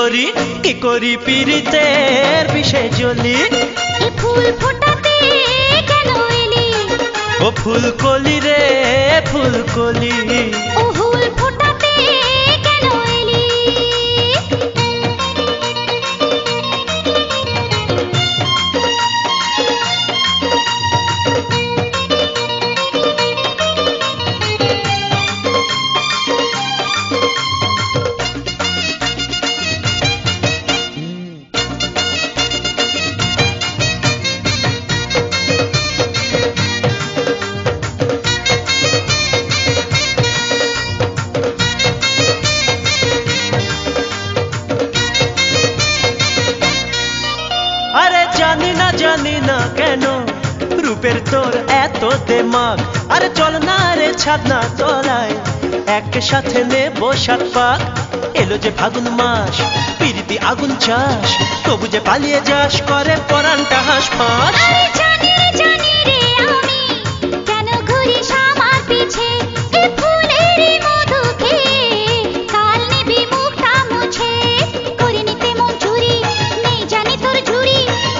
কি করি পীড়িতের বিষে জ্বলি এ ফুল ফোটাতে কেন এলি ও ফুলকলি রে ফুলকলি ও ফুল ফোটাতে কেন এলি আরে জানি না কেন রূপের তোর এত দেমাগ আরে চল না রে ছাদনা তলায় একসাথে নেবো 7 পাক এলো যে ফাগুন মাস পিরিতি আগুন চাস তবু যে পালিয়ে যাস করে পরানটা হাসফাস আরে জানি রে আমি কেন ঘুরিস আমার পিছে এ ফুলেরই মধু খেয়ে কাল নিবি মুখটা মুছে করে নিতে মন চুরি নেই জানি তোর ঝুড়ি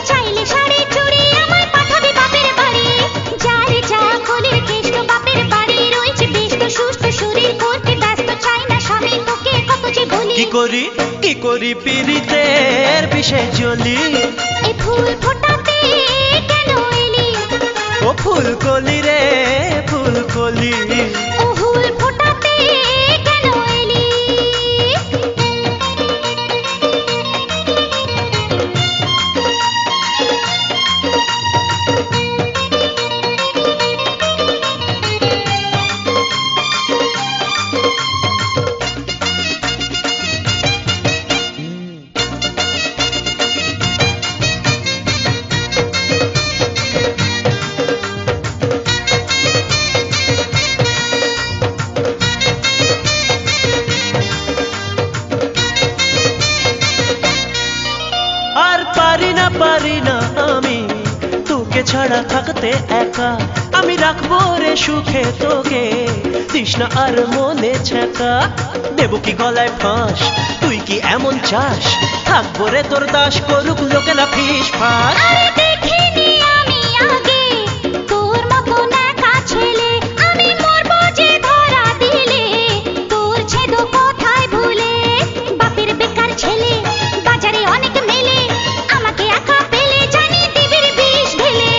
চাইলে শাড়ি চুড়ি আমায় পাঠাবি বাপের বাড়ি যারে যা কোলের কেষ্ট বাপের বাড়ি রয়েছে বেস্ত সুস্থ শরীর করতে ব্যস্ত চাই না স্বামী তোকে কত যে বলি কি করি পীড়িতের বিষে জ্বলি এ ফুল ফোটাতে কেন এলি ও ফুলকলি রে ফুলকলি ও ফুল ফোটাতে কেন এলি আর পারি না আমি তোকে ছাড়া থাকতে একা আমি রাখবো রে সুখে তোকে তৃষ্ণা আর মনে ছ্যাঁকা দেবো কি গলায় ফাঁস তুই কি এমন চাস থাকবো রে তোর দাস করুক লোকেরা ফিস ফাঁস আরে দেখিনি আমি আগে তোর মতো একা ছেলে আমি মরবো যে ধরা দিলে তোর ছেদ কোথায় ভুলে বাপের বেকার ছেলে বাজারে অনেক মেলে আমাকে একা পেলে জানি দিবির বিষ ঢেলে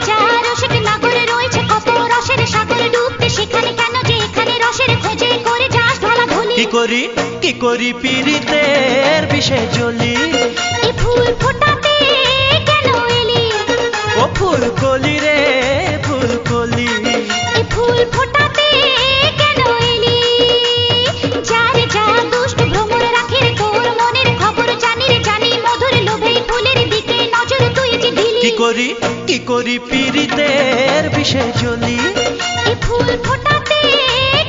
যার রসের নাগরে রয়েছে কত রসের সাগর ডুবতে সেখানে কেন যে এখানে রসের খোঁজে করে যাস ঢলা ঢলি কি করি পীড়িতের বিষে জ্বলি এ ফুল ফোটাতে কেন এলি ও ফুলকলি রে ফুলকলি এ ফুল ফোটাতে কেন এলি যারে যা দুষ্ট ভ্রমর রাখে রে তোর মনের খবর জানি মধুর লোভে ফুলের দিকে নজর তুই যে দিলি কি করি পীড়িতের বিষে জ্বলি এ ফুল ফোটাতে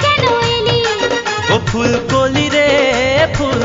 কেন এলি ও ফুলকলি রে ফুল